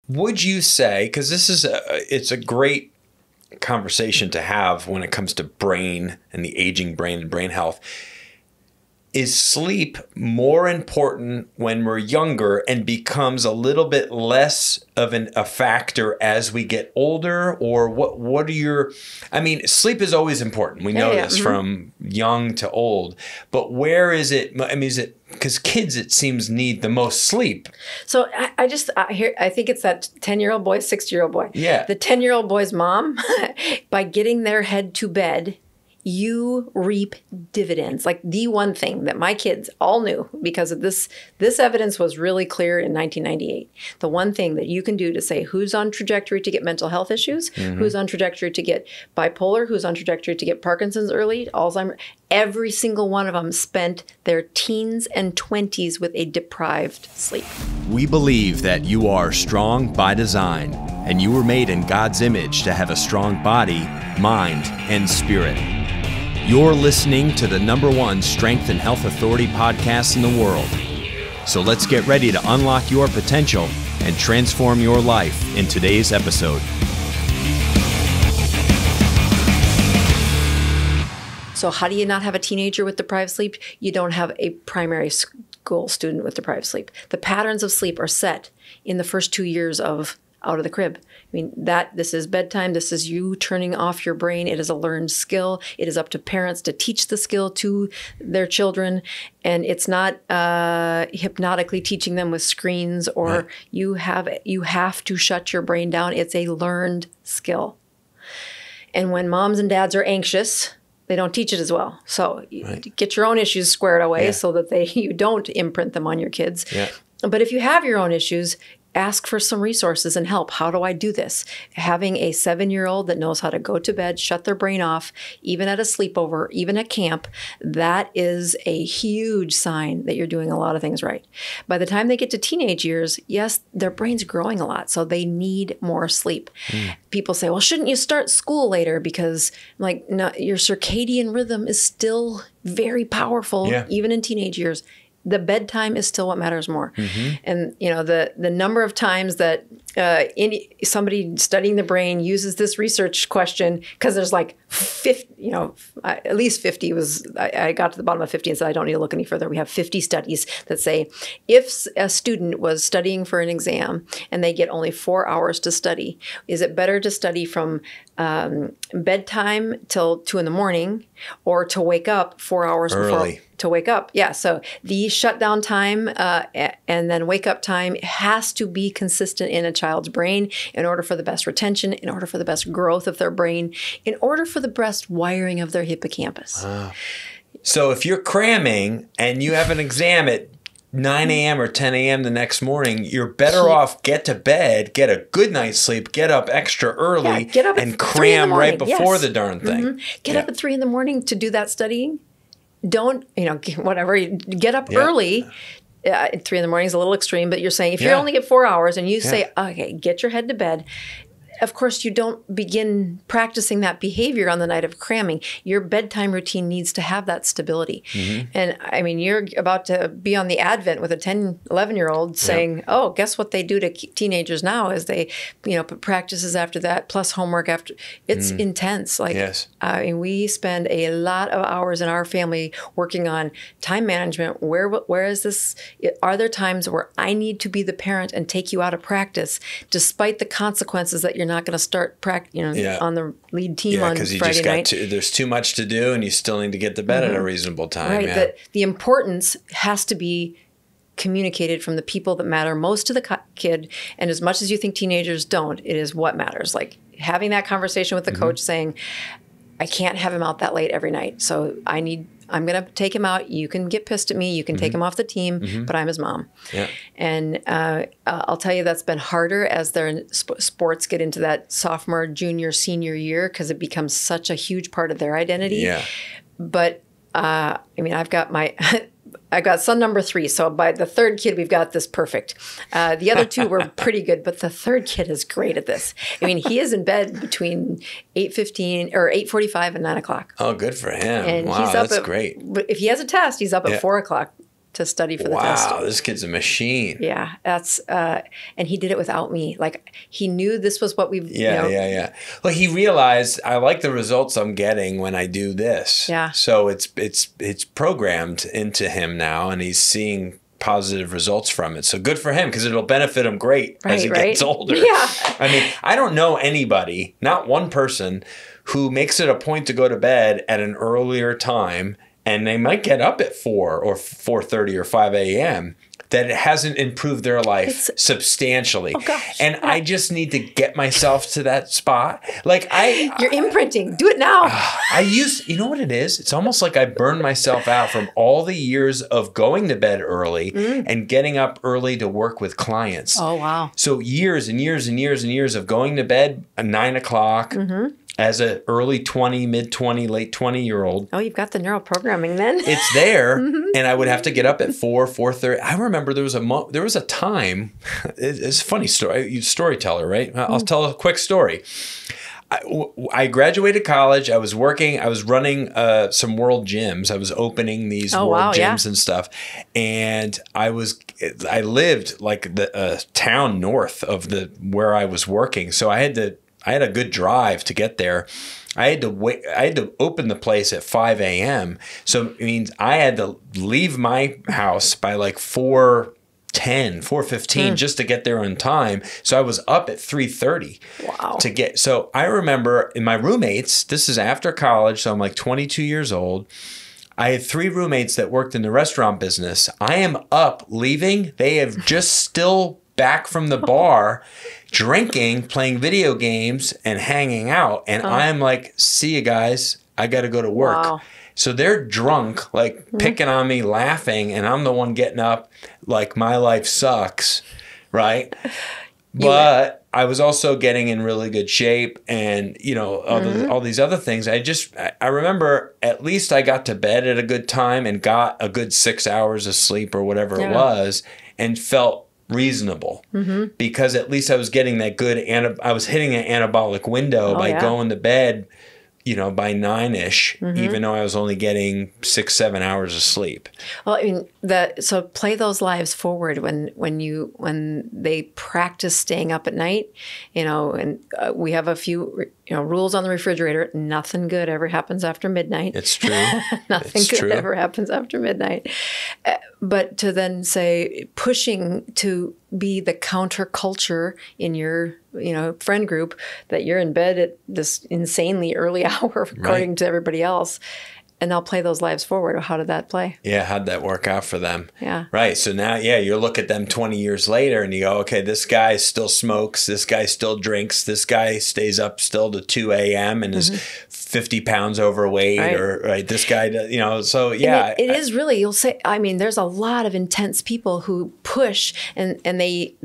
would you say, because it's a great conversation to have when it comes to brain and the aging brain and brain health. Is sleep more important when we're younger and becomes a little bit less of a factor as we get older? Or what are your, I mean, sleep is always important. We know this from young to old, but where is it? I mean, is it, because kids, it seems, need the most sleep. So I think it's that 10-year-old boy, 6-year-old boy. Yeah. The 10-year-old boy's mom, by getting their head to bed, you reap dividends. Like the one thing that my kids all knew, because of this evidence was really clear in 1998. The one thing that you can do to say who's on trajectory to get mental health issues, who's on trajectory to get bipolar, who's on trajectory to get Parkinson's early, Alzheimer's, every single one of them spent their teens and 20s with a deprived sleep. We believe that you are strong by design, and you were made in God's image to have a strong body, mind, and spirit. You're listening to the #1 Strength and Health Authority podcast in the world. So let's get ready to unlock your potential and transform your life in today's episode. So how do you not have a teenager with deprived sleep? You don't have a primary school student with deprived sleep. The patterns of sleep are set in the first 2 years of out of the crib. I mean, this is bedtime. This is you turning off your brain. It is a learned skill. It is up to parents to teach the skill to their children. And it's not hypnotically teaching them with screens or you have to shut your brain down. It's a learned skill. And when moms and dads are anxious, they don't teach it as well. So get your own issues squared away so that you don't imprint them on your kids. Yeah. But if you have your own issues, ask for some resources and help. How do I do this? Having a 7-year-old that knows how to go to bed, shut their brain off, even at a sleepover, even at camp, that is a huge sign that you're doing a lot of things right. By the time they get to teenage years, yes, their brain's growing a lot, so they need more sleep. People say, well, shouldn't you start school later? Because no, your circadian rhythm is still very powerful, even in teenage years. The bedtime is still what matters more. And, the number of times that somebody studying the brain uses this research question, because there's like 50, at least 50 I got to the bottom of 50 and said, I don't need to look any further. We have 50 studies that say if a student was studying for an exam and they get only 4 hours to study, is it better to study from bedtime till 2 a.m. or to wake up 4 hours before to wake up? Yeah. So the shutdown time and then wake up time has to be consistent in a child's brain in order for the best retention, in order for the best growth of their brain, in order for the best wiring of their hippocampus. So if you're cramming and you have an exam at 9 a.m. or 10 a.m. the next morning, you're better off get to bed, get a good night's sleep, get up extra early, get up and cram right before the darn thing. Get up at 3 a.m. to do that studying. Don't, whatever, get up early. 3 a.m. is a little extreme, but you're saying if you only get 4 hours and you say, okay, get your head to bed. Of course, you don't begin practicing that behavior on the night of cramming. Your bedtime routine needs to have that stability. And I mean, you're about to be on the advent with a 10, 11-year-old saying, oh, guess what they do to teenagers now is they, put practices after that, plus homework after. It's intense. I mean, we spend a lot of hours in our family working on time management. Where is this? Are there times where I need to be the parent and take you out of practice, despite the consequences that you're not going to start on the lead team on Friday night? There's too much to do, and you still need to get to bed at a reasonable time. Right. The importance has to be communicated from the people that matter most to the kid. And as much as you think teenagers don't, it is what matters. Like having that conversation with the coach saying, I can't have him out that late every night. So I'm going to take him out. You can get pissed at me. You can take him off the team, but I'm his mom. Yeah. And I'll tell you that's been harder as their sports get into that sophomore, junior, senior year, because it becomes such a huge part of their identity. Yeah. But I mean, I've got son number 3. So by the third kid, we've got this perfect. The other 2 were pretty good, but the third kid is great at this. I mean, he is in bed between 8:15 or 8:45 and 9 o'clock. Oh, good for him. And wow, he's up that's great. If he has a test, he's up at 4 o'clock. to study for the test. Wow, this kid's a machine. Yeah, that's and he did it without me. Like he knew this was what we've. Yeah. Well, he realized I like the results I'm getting when I do this. Yeah. So it's programmed into him now, and he's seeing positive results from it. So good for him, because it'll benefit him great as he gets older. Yeah. I mean, I don't know anybody, not one person, who makes it a point to go to bed at an earlier time, and they might get up at 4 or 4:30 or 5 a.m., that it hasn't improved their life substantially. Oh gosh. And I just need to get myself to that spot. Like You're imprinting. Do it now. you know what it is? It's almost like I burned myself out from all the years of going to bed early and getting up early to work with clients. Oh, wow. So years and years and years and years of going to bed at 9 o'clock as a early 20, mid 20, late 20-year-old. Oh, you've got the neural programming then. It's there, and I would have to get up at 4:30. I remember there was a time. It's a funny story. You storyteller, right? I'll tell a quick story. I graduated college. I was working. I was running some world gyms. I was opening these world gyms and stuff, and I lived like the town north of where I was working, so I had a good drive to get there. I had to open the place at 5 a.m. So it means I had to leave my house by like 4:10, 4:15 just to get there on time. So I was up at 3:30 to get. So I remember in my roommates, this is after college, so I'm like 22 years old. I had 3 roommates that worked in the restaurant business. I am up leaving. They have just still back from the bar, drinking, playing video games, and hanging out. And I'm like, see you guys. I got to go to work. Wow. So they're drunk, like picking on me, laughing, and I'm the one getting up like my life sucks, right? But I was also getting in really good shape, and all these other things. I remember at least I got to bed at a good time and got a good 6 hours of sleep or whatever it was, and felt reasonable because at least I was getting that good I was hitting an anabolic window by going to bed, by 9-ish, even though I was only getting 6-7 hours of sleep. Well, I mean, so play those lives forward when they practice staying up at night, and we have a few rules on the refrigerator. Nothing good ever happens after midnight. It's true. Nothing good ever happens after midnight. But to then say pushing to be the counterculture in your friend group, that you're in bed at this insanely early hour according to everybody else, and they'll play those lives forward. How did that play? Yeah, how'd that work out for them? Yeah. Right. So now, you look at them 20 years later and you go, okay, this guy still smokes, this guy still drinks, this guy stays up still to 2 a.m. and is 50 pounds overweight, or this guy, so yeah. It is really, you'll say, I mean, there's a lot of intense people who push and they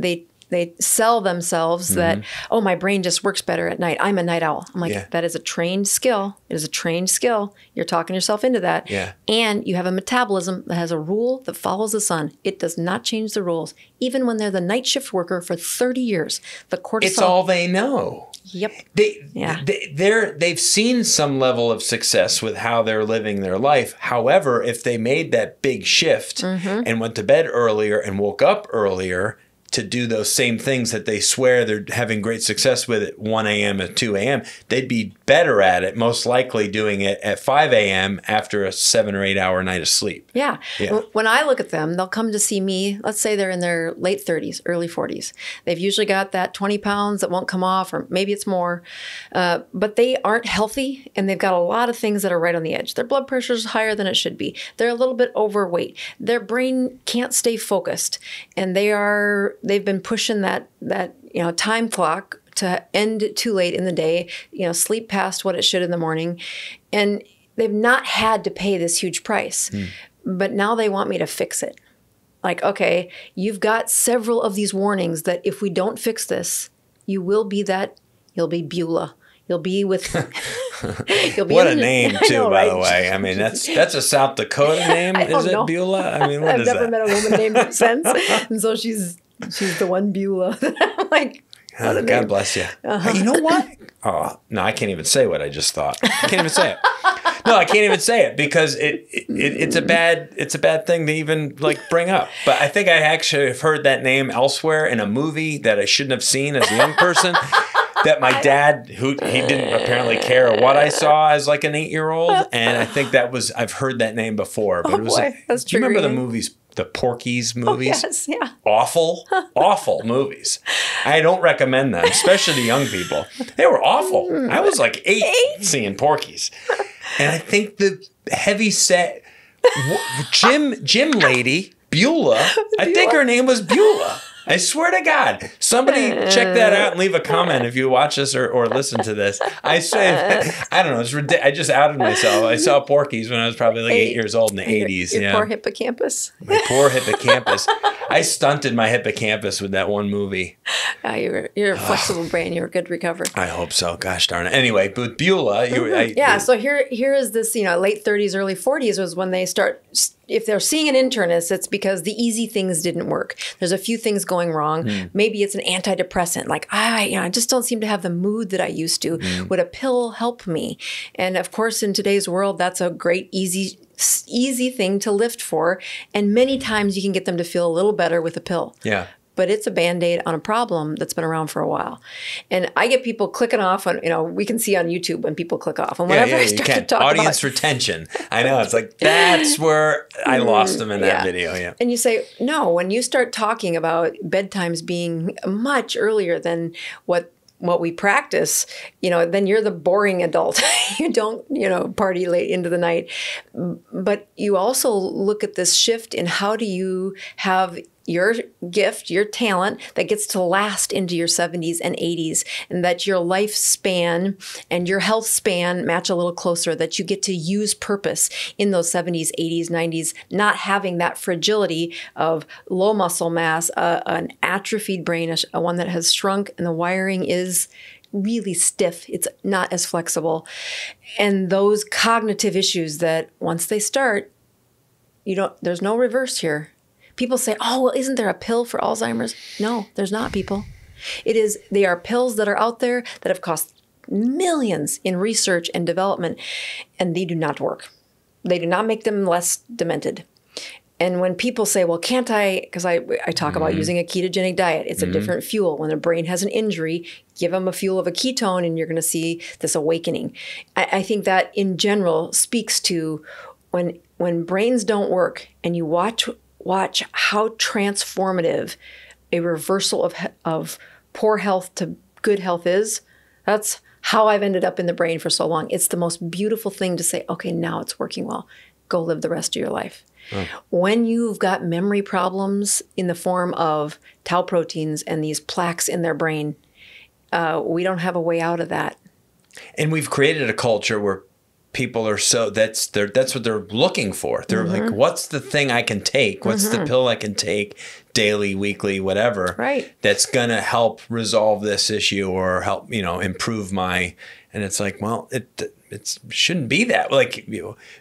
sell themselves that, oh, my brain just works better at night. I'm a night owl. I'm like, that is a trained skill. It is a trained skill. You're talking yourself into that. Yeah. And you have a metabolism that has a rule that follows the sun. It does not change the rules. Even when they're the night shift worker for 30 years, the cortisol. It's all they know. Yep. They've seen some level of success with how they're living their life. However, if they made that big shift and went to bed earlier and woke up earlier to do those same things that they swear they're having great success with at 1 a.m. and 2 a.m., they'd be better at it, most likely doing it at 5 a.m. after a 7 or 8 hour night of sleep. Yeah. When I look at them, they'll come to see me. Let's say they're in their late 30s, early 40s. They've usually got that 20 pounds that won't come off, or maybe it's more. But they aren't healthy, and they've got a lot of things that are right on the edge. Their blood pressure is higher than it should be. They're a little bit overweight. Their brain can't stay focused, and they've been pushing that time clock to end too late in the day, sleep past what it should in the morning. And they've not had to pay this huge price, but now they want me to fix it. Like, okay, you've got several of these warnings that if we don't fix this, you'll be Beulah. You'll be with. What a name too, by the way. I mean, that's a South Dakota name. Is it Beulah? I mean, what is that? I've never met a woman named her since, and so she's the one Beulah. I'm like, God bless you. You know what? Oh no, I can't even say what I just thought. I can't even say it. No, I can't even say it because it's a bad thing to even like bring up. But I think I actually have heard that name elsewhere in a movie that I shouldn't have seen as a young person. That my dad, he didn't apparently care what I saw as like an 8-year-old, and I think I've heard that name before. But it was. That's do you remember the triggering. movies? The Porky's movies? Oh, yes, yeah. Awful movies. I don't recommend them, especially to young people. They were awful. I was like 8 seeing Porky's. And I think the heavy set Jim lady, Beulah, I think her name was Beulah. I swear to God. Somebody check that out and leave a comment if you watch this or listen to this. I don't know. It's ridiculous. I just outed myself. I saw Porky's when I was probably like 8 years old in the 80s. Your poor hippocampus. My poor hippocampus. I stunted my hippocampus with that one movie. You're a flexible brain. You're a good recover. I hope so. Gosh darn it. Anyway, but Beulah. So here is this, late 30s, early 40s was when they start, if they're seeing an internist, it's because the easy things didn't work. There's a few things going wrong. Maybe it's an antidepressant. Like, I just don't seem to have the mood that I used to. Would a pill help me? And of course, in today's world, that's a great, easy thing to lift for. And many times you can get them to feel a little better with a pill. Yeah. But it's a Band-Aid on a problem that's been around for a while. And I get people clicking off on, we can see on YouTube when people click off. And whenever I start to talk audience retention. I know. It's like, that's where I lost them in that video. Yeah. And you say, no, when you start talking about bedtimes being much earlier than what we practice, then you're the boring adult. You don't, party late into the night. But you also look at this shift in how do you have your gift, your talent that gets to last into your 70s and 80s, and that your lifespan and your health span match a little closer, that you get to use purpose in those 70s, 80s, 90s, not having that fragility of low muscle mass, an atrophied brain, a one that has shrunk and the wiring is really stiff. It's not as flexible. And those cognitive issues that once they start, there's no reverse here. People say, oh, well, isn't there a pill for Alzheimer's? No, there's not, people. They are pills that are out there that have cost millions in research and development, and they do not work. They do not make them less demented. And when people say, well, can't I, because I talk about using a ketogenic diet, it's a different fuel. When the brain has an injury, give them a fuel of a ketone and you're going to see this awakening. I think that in general speaks to when brains don't work and you watch how transformative a reversal of poor health to good health is. That's how I've ended up in the brain for so long. It's the most beautiful thing to say, okay, now it's working well. Go live the rest of your life. Oh. When you've got memory problems in the form of tau proteins and these plaques in their brain, we don't have a way out of that. And we've created a culture where people are that's what they're looking for. They're like, what's the thing I can take? What's the pill I can take daily, weekly, whatever, that's going to help resolve this issue or help, improve and it's like, well, it shouldn't be that. Like,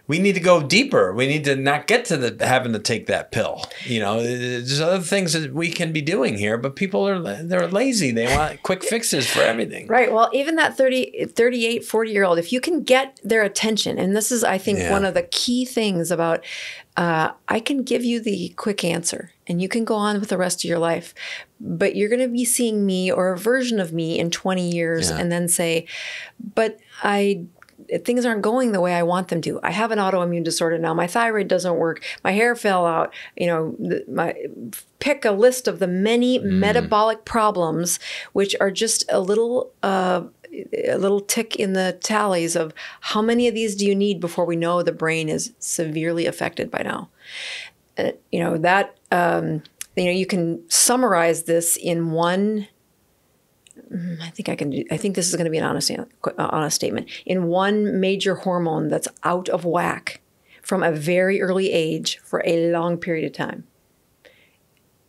we need to go deeper. We need to not get to having to take that pill. There's other things that we can be doing here, but people they're lazy. They want quick fixes for everything. Right. Well, even that 38, 40-year-old, if you can get their attention, and this is, I think, one of the key things about, I can give you the quick answer and you can go on with the rest of your life, but you're going to be seeing me or a version of me in 20 years and then say, but things aren't going the way I want them to. I have an autoimmune disorder now. My thyroid doesn't work. My hair fell out. Pick a list of the many metabolic problems, which are just a little tick in the tallies of how many of these do you need before we know the brain is severely affected by now. You can summarize this in one. I think this is going to be an honest statement. In one major hormone that's out of whack from a very early age for a long period of time.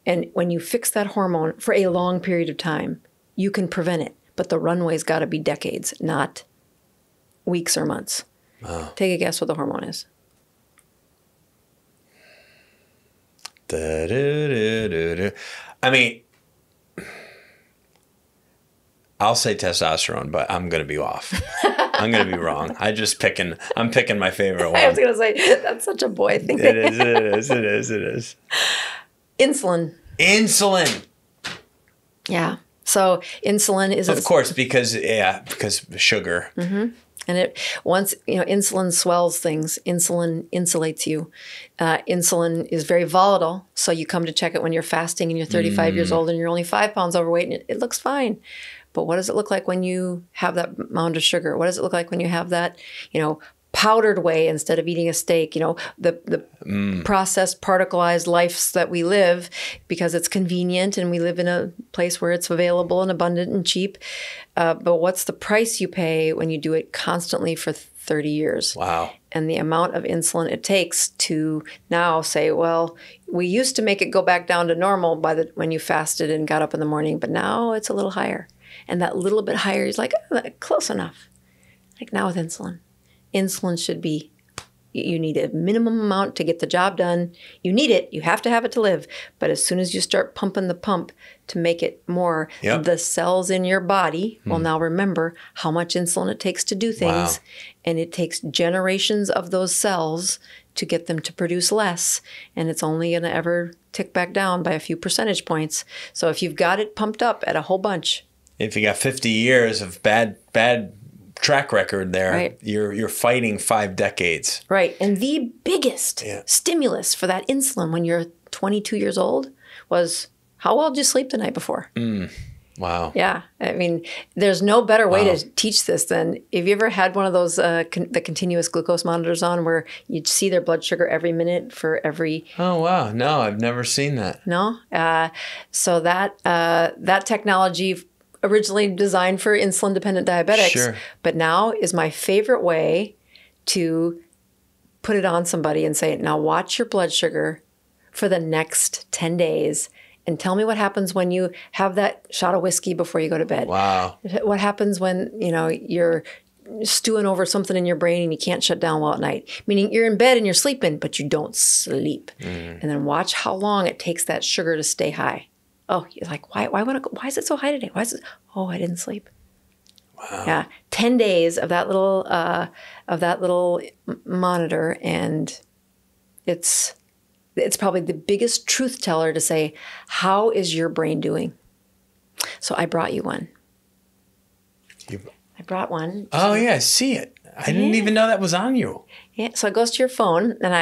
And when you fix that hormone for a long period of time, you can prevent it. But the runway's got to be decades, not weeks or months. Oh. Take a guess what the hormone is. I mean, I'll say testosterone, but I'm going to be off. I'm I'm gonna be wrong. I'm picking my favorite one. I was gonna say that's such a boy thing. It is. Insulin. Insulin. Yeah. So insulin is, Of course, because sugar. Mm-hmm. And insulin swells things. Insulin insulates you. Insulin is very volatile. So you come to check it when you're fasting and you're 35 years old and you're only 5 pounds overweight and it looks fine. But what does it look like when you have that amount of sugar? What does it look like when you have that, powdered whey instead of eating a steak? The processed, particleized lives that we live because it's convenient and we live in a place where it's available and abundant and cheap. But what's the price you pay when you do it constantly for 30 years? Wow. And the amount of insulin it takes to now say, well, we used to make it go back down to normal when you fasted and got up in the morning, but now it's a little higher. And that little bit higher is like, close enough. Like now with insulin. Insulin should be, you need a minimum amount to get the job done. You need it. You have to have it to live. But as soon as you start pumping the pump to make it more, the cells in your body will now remember how much insulin it takes to do things. Wow. And it takes generations of those cells to get them to produce less. And it's only going to ever tick back down by a few percentage points. So if you've got it pumped up at a whole bunch. If you got 50 years of bad track record there, right, you're fighting 5 decades. Right. And the biggest stimulus for that insulin when you're 22 years old was, how well did you sleep the night before? Wow. Yeah. I mean, there's no better way to teach this than, have you ever had one of those the continuous glucose monitors on where you'd see their blood sugar every minute for every... Oh, wow. No, I've never seen that. No? So that technology originally designed for insulin-dependent diabetics, but now is my favorite way to put it on somebody and say, now watch your blood sugar for the next 10 days and tell me what happens when you have that shot of whiskey before you go to bed. Wow. What happens when, you're stewing over something in your brain and you can't shut down well at night. Meaning you're in bed and you're sleeping, but you don't sleep. And then watch how long it takes that sugar to stay high. Oh, you're like, why is it so high today? Why is it? Oh, I didn't sleep. Wow. Yeah, 10 days of that little monitor, and it's probably the biggest truth teller to say, how is your brain doing? So I brought you one. I brought one. Oh yeah, I see it. I didn't even know that was on you. Yeah, so it goes to your phone, and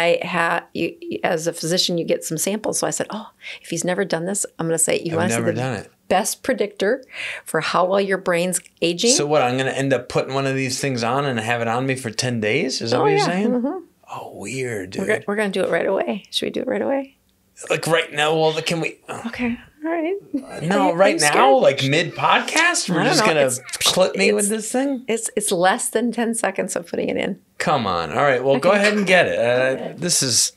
as a physician, you get some samples. So I said, oh, if he's never done this, I'm going to say, you want to see the best predictor for how well your brain's aging? So what, I'm going to end up putting one of these things on and have it on me for 10 days? Is that what you're saying? Mm-hmm. Oh, weird, dude. We're going to do it right away. Should we do it right away? Like right now? Well, can we? Okay. All right. No, right now, like mid-podcast? We're just going to clip me with this thing? It's less than 10 seconds of putting it in. Come on. All right. Well, go ahead and get it. This is...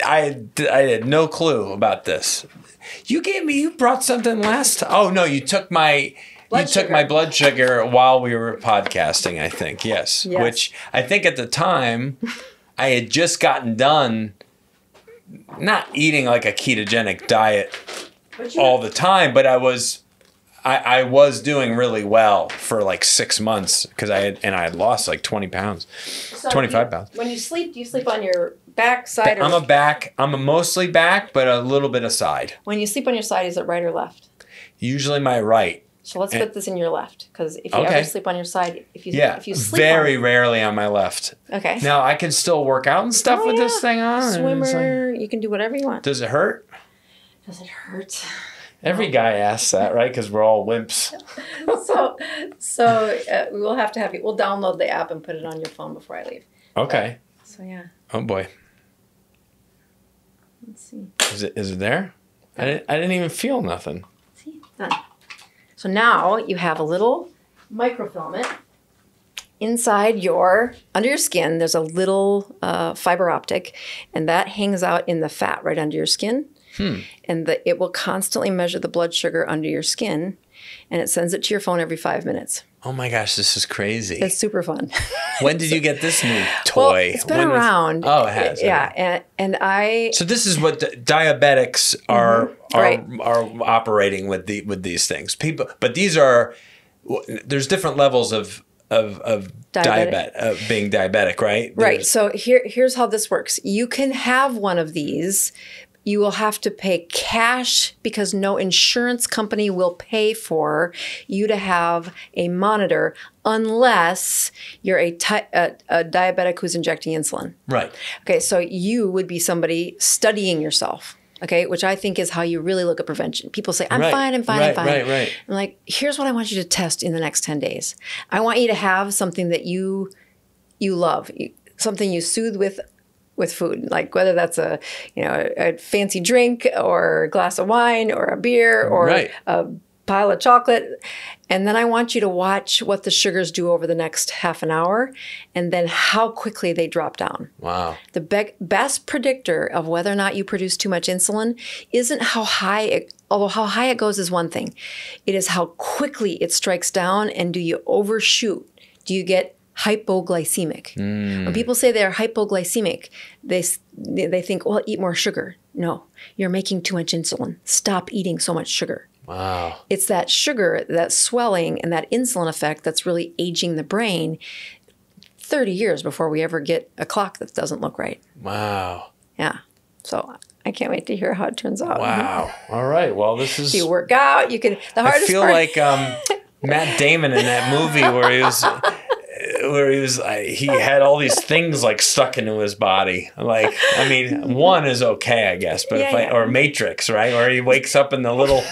I had no clue about this. You brought something last time. Oh, no, you took my blood sugar while we were podcasting, I think. Yes. Which I think at the time, I had just gotten done not eating like a ketogenic diet all the time, but I was doing really well for like 6 months because I had lost like 20 pounds, so 25 pounds. When you sleep, do you sleep on your back side? I'm a mostly back, but a little bit of side. When you sleep on your side, is it right or left? Usually my right. So let's put this in your left, because if you ever sleep on your side, if you sleep very rarely on my left. Okay. Now I can still work out and stuff with this thing on. Swimmer, you can do whatever you want. Does it hurt? Does it hurt? Every guy asks that, right? Because we're all wimps. So we'll have to have you. We'll download the app and put it on your phone before I leave. Okay. So yeah. Oh boy. Let's see. Is it there? I didn't even feel nothing. Let's see. Done. So now you have a little microfilament inside under your skin. There's a little fiber optic, and that hangs out in the fat right under your skin. And it will constantly measure the blood sugar under your skin, and it sends it to your phone every 5 minutes. Oh my gosh, this is crazy. It's super fun. When did you get this new toy? Well, it's been around. Oh, it has. Yeah, and So this is what diabetics are operating with these things. But there's different levels of being diabetic, right? Right. So here's how this works. You can have one of these. You will have to pay cash because no insurance company will pay for you to have a monitor unless you're a diabetic who's injecting insulin. Right. Okay, so you would be somebody studying yourself, okay, which I think is how you really look at prevention. People say, I'm fine. Right. I'm like, here's what I want you to test in the next 10 days. I want you to have something that you love, something you soothe with food, like whether that's a fancy drink or a glass of wine or a beer or a pile of chocolate. And then I want you to watch what the sugars do over the next half an hour and then how quickly they drop down. Wow. The best predictor of whether or not you produce too much insulin isn't how high although how high it goes is one thing. It is how quickly it strikes down, and do you overshoot? Do you get hypoglycemic? When people say they're hypoglycemic, they think, well, eat more sugar. No, you're making too much insulin. Stop eating so much sugar. Wow. It's that sugar, that swelling, and that insulin effect that's really aging the brain 30 years before we ever get a clock that doesn't look right. Wow. Yeah. So I can't wait to hear how it turns out. Wow. All right. Well, this is... You work out. You can... The hardest I feel part... like Matt Damon in that movie where he had all these things like stuck into his body. Like, I mean, one is okay, I guess, but or Matrix, right? Or he wakes up in the little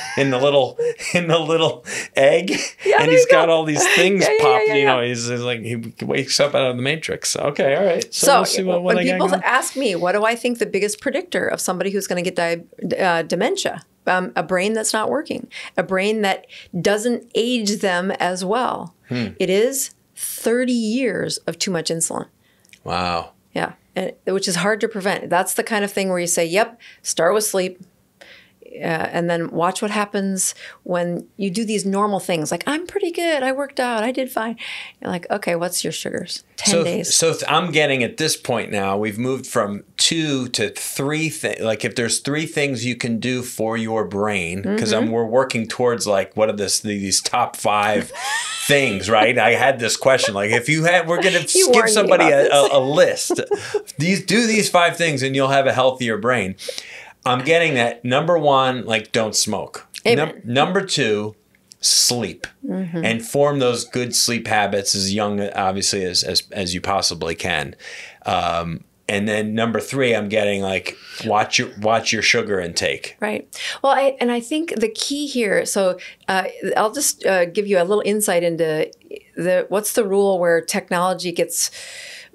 egg, and he's got all these things popped. You know, he's like he wakes up out of the Matrix. Okay, all right. So we'll see what when I people got ask me, what do I think the biggest predictor of somebody who's going to get dementia? A brain that's not working, a brain that doesn't age them as well. It is 30 years of too much insulin. Wow. Yeah, which is hard to prevent. That's the kind of thing where you say, yep, start with sleep, and then watch what happens when you do these normal things. Like, I'm pretty good. I worked out. I did fine. You're like, okay, what's your sugars? 10 days. So I'm getting at this point now, we've moved from 2 to 3 things. Like if there's 3 things you can do for your brain, because we're working towards like, what are these top 5 things, right? I had this question, like if we're going to give somebody a list, do these 5 things and you'll have a healthier brain. I'm getting that. Number 1, like don't smoke. Number 2, sleep, and form those good sleep habits as young, obviously, as you possibly can. And then number 3, I'm getting like watch your sugar intake. Right. Well, I think the key here. So I'll just give you a little insight into what's the rule where technology gets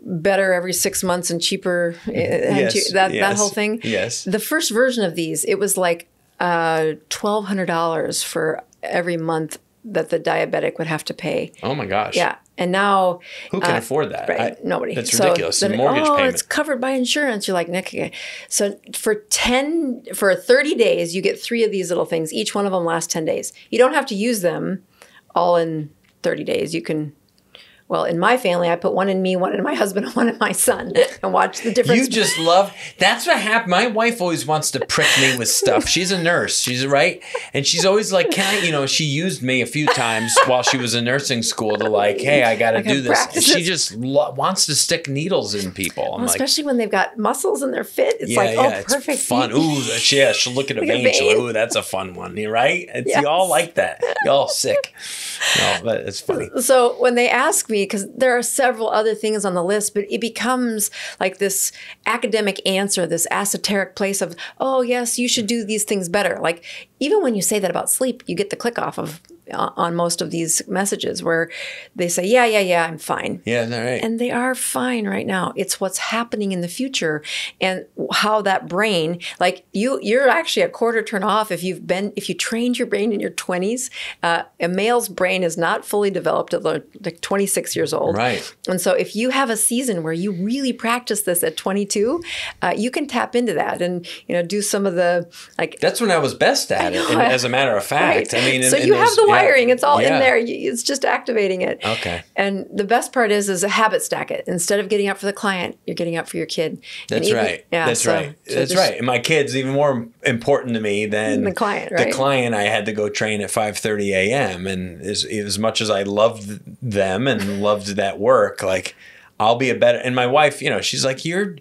better every 6 months and cheaper. That whole thing. Yes. The first version of these, it was like $1,200 for every month that the diabetic would have to pay. Oh my gosh. Yeah. And now... Who can afford that? Right, nobody. That's ridiculous. The mortgage payment. It's covered by insurance. You're like, Nick, okay. So for 30 days, you get 3 of these little things. Each one of them lasts 10 days. You don't have to use them all in 30 days. You can... Well, in my family, I put one in me, one in my husband, and one in my son, and watch the difference. You just love... That's what happened. My wife always wants to prick me with stuff. She's a nurse. She's right. And she's always like, she used me a few times while she was in nursing school to like, hey, I got to do this. And she just wants to stick needles in people. Well, especially when they've got muscles and they're fit. It's perfect. It's fun. Ooh, she'll look at a vein. She'll like, ooh, that's a fun one. Right? You all like that. You all sick. No, but it's funny. So when they ask me, because there are several other things on the list, but it becomes like this academic answer, this esoteric place of, oh, yes, you should do these things better. Like even when you say that about sleep, you get the click off of on most of these messages where they say, yeah, I'm fine. Yeah, that's right. And they are fine right now. It's what's happening in the future and how that brain, like you're actually a quarter turn off if you trained your brain in your 20s. A male's brain is not fully developed at like 26 years old. Right. And so if you have a season where you really practice this at 22, you can tap into that and do some of the like. That's when I was best at it. And as a matter of fact, right. I mean, so you have the wiring. It's all in Yeah. there. It's just activating it. Okay. And the best part is a habit stack it. Instead of getting up for the client, you're getting up for your kid. That's right. Yeah, That's right. so That's right. And my kid's even more important to me than the client, right? The client I had to go train at 5:30 a.m. And as much as I loved them and loved that work, like I'll be a better. And my wife, she's like, you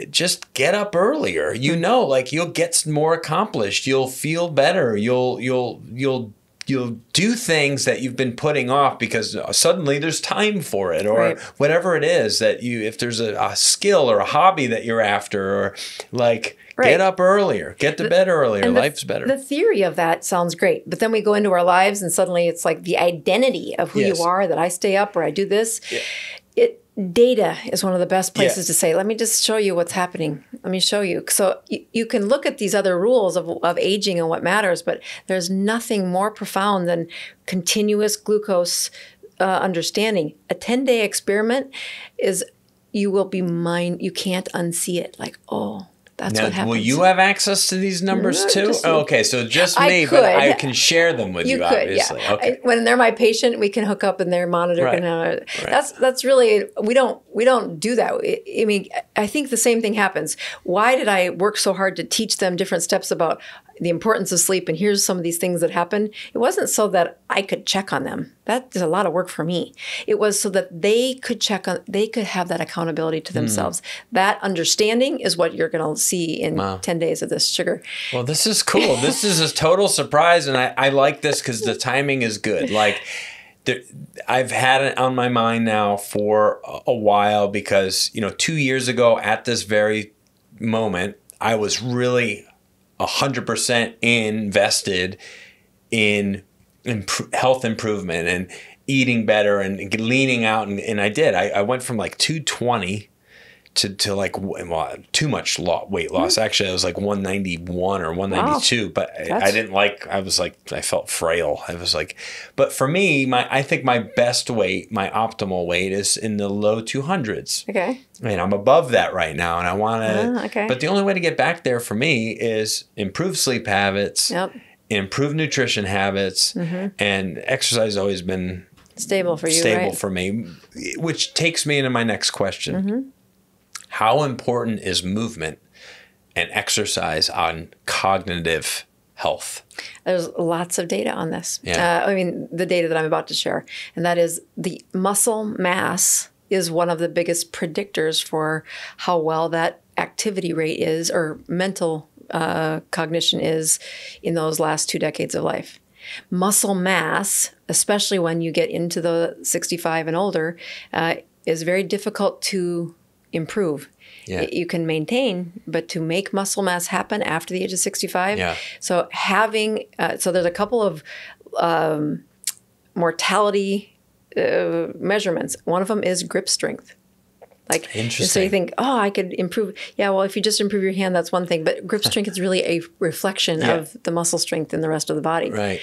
just get up earlier. Like you'll get more accomplished. You'll feel better. You'll do things that you've been putting off because suddenly there's time for it, or right. whatever it is that if there's a skill or a hobby that you're after, or like right. get up earlier, get to bed earlier. And Life's better. The theory of that sounds great, but then we go into our lives and suddenly it's like the identity of who Yes. you are, that I stay up or I do this. Yeah. Data is one of the best places Yeah. to say, let me just show you what's happening. Let me show you. So you can look at these other rules of aging and what matters, but there's nothing more profound than continuous glucose understanding. A 10-day experiment is, you can't unsee it. Like, oh, that's Now, what happens. will you have access to these numbers No, too? just me. Oh, okay, so just I me, could. but I can share them with you, You could, obviously. yeah. Okay. When they're my patient, we can hook up and their monitor Right. can. Right. That's really, we don't do that. I mean, I think the same thing happens. Why did I work so hard to teach them different steps about the importance of sleep? And here's some of these things that happen. It wasn't so that I could check on them. That is a lot of work for me. It was so that they could they could have that accountability to themselves. That understanding is what you're going to see in 10 days of this sugar. Well, this is cool. This is a total surprise, and I like this because the timing is good. Like, I've had it on my mind now for a while because, 2 years ago at this very moment, I was really 100% invested in health improvement and eating better and leaning out. And I did. I went from like 220 to like, too much weight loss. Actually, I was like 191 or 192, wow. But I didn't I felt frail. I was like, but for me, I think my best weight, my optimal weight is in the low 200s. Okay. And I'm above that right now, and I want to, okay. But the only way to get back there for me is improve sleep habits, improve nutrition habits, and exercise has always been stable for you, stable right? for me, which takes me into my next question. How important is movement and exercise on cognitive health? There's lots of data on this. Yeah. The data that I'm about to share, and that is the muscle mass is one of the biggest predictors for how well that activity rate is, or mental cognition is, in those last 2 decades of life. Muscle mass, especially when you get into the 65 and older, is very difficult to improve. Yeah. You can maintain, but to make muscle mass happen after the age of 65. So so there's a couple of mortality measurements. One of them is grip strength. Like, interesting. So you think, I could improve. Yeah, well, if you just improve your hand, that's one thing. But grip strength is really a reflection of the muscle strength in the rest of the body. Right.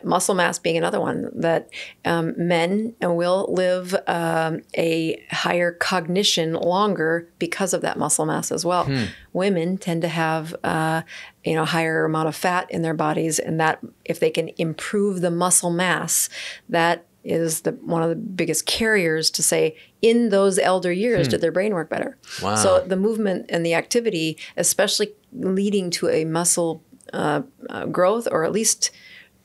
Muscle mass being another one, that men will live a higher cognition longer because of that muscle mass as well. Women tend to have higher amount of fat in their bodies, and that if they can improve the muscle mass, that is one of the biggest carriers to say, in those elder years, did their brain work better? Wow. So the movement and the activity, especially leading to a muscle growth, or at least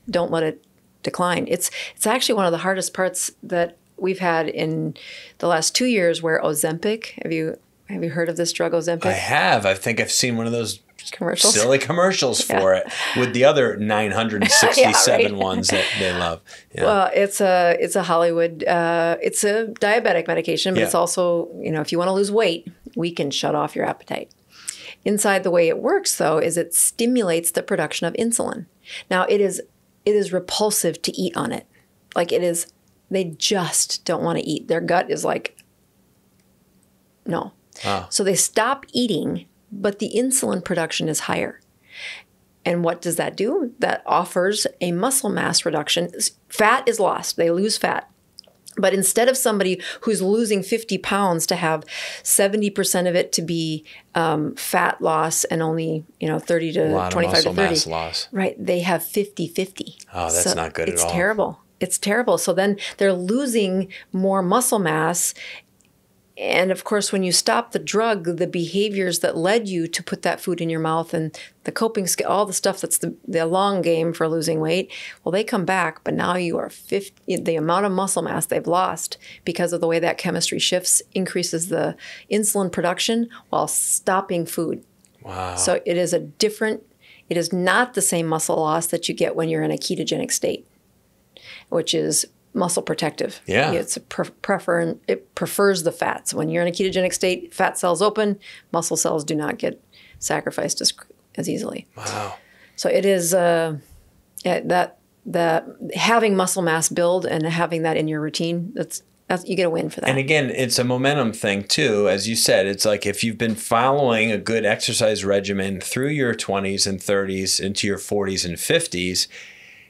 don't let it decline. It's actually one of the hardest parts that we've had in the last 2 years, where Ozempic, have you heard of this drug, Ozempic? I have. I think I've seen one of those commercials, silly commercials for it, with the other 967 ones that they love. Yeah. Well, it's a Hollywood, it's a diabetic medication, but it's also, if you want to lose weight, we can shut off your appetite. Inside, the way it works, though, is it stimulates the production of insulin. Now, it is repulsive to eat on it. Like, it is, they just don't want to eat. Their gut is like, no. So they stop eating, but the insulin production is higher. And what does that do? That offers a muscle mass reduction. Fat is lost. They lose fat. But instead of somebody who's losing 50 pounds to have 70% of it to be fat loss and only 30 to 25 to 30, mass loss. Right? They have 50-50. Oh, that's not good at all. It's terrible. It's terrible. So then they're losing more muscle mass. And of course, when you stop the drug, the behaviors that led you to put that food in your mouth and the coping skill, all the stuff that's the long game for losing weight, well, they come back. But now you are the amount of muscle mass they've lost because of the way that chemistry shifts increases the insulin production while stopping food. Wow. So it is not the same muscle loss that you get when you're in a ketogenic state, which is muscle protective. Yeah. It's it prefers the fats. When you're in a ketogenic state, fat cells open, muscle cells do not get sacrificed as easily. Wow. So it is that having muscle mass build and having that in your routine, that's you get a win for that. And again, it's a momentum thing too. As you said, it's like if you've been following a good exercise regimen through your 20s and 30s into your 40s and 50s,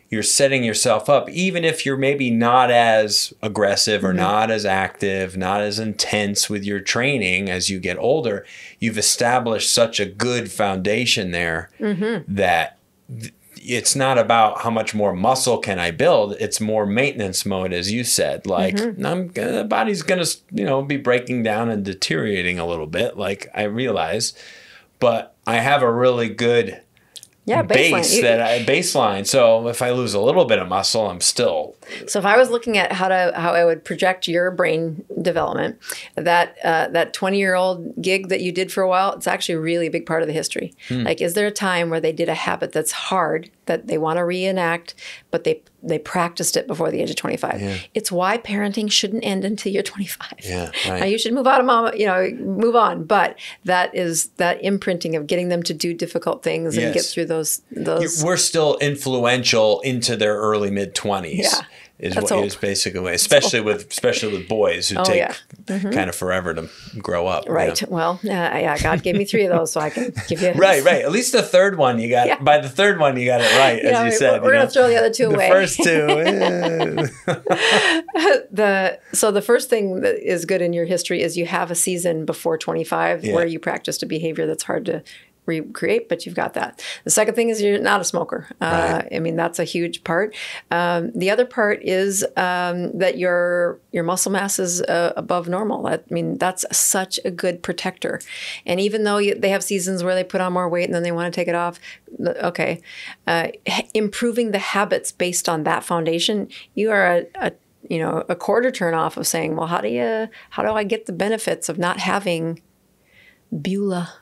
you're setting yourself up, even if you're maybe not as aggressive or not as active, not as intense with your training as you get older, you've established such a good foundation there that it's not about how much more muscle can I build. It's more maintenance mode, as you said. Like the body's going to, be breaking down and deteriorating a little bit, like I realize, but I have a really good baseline. So if I lose a little bit of muscle, I'm still. So if I was looking at how I would project your brain development, that 20-year-old gig that you did for a while, it's actually a really big part of the history. Like, is there a time where they did a habit that's hard that they want to reenact, but they practiced it before the age of 25? Yeah. It's why parenting shouldn't end until you're 25. Yeah, right. Now you should move out of mom, move on. But that is that imprinting of getting them to do difficult things and get through those. We're still influential into their early mid-20s. Yeah. Is basically, especially with boys who take kind of forever to grow up. Right. Well, God gave me 3 of those, so I can give you. Right. At least the third one you got. By the third one you got it right, as you said. We're going to throw the other 2 away. The first 2. So the first thing that is good in your history is you have a season before 25 where you practiced a behavior that's hard to recreate, but you've got that. The second thing is you're not a smoker. Right. I mean, that's a huge part. The other part is that your muscle mass is above normal. That's such a good protector. And even though they have seasons where they put on more weight and then they want to take it off, okay, improving the habits based on that foundation, you are a quarter turn off of saying, well, how do I get the benefits of not having Beulah?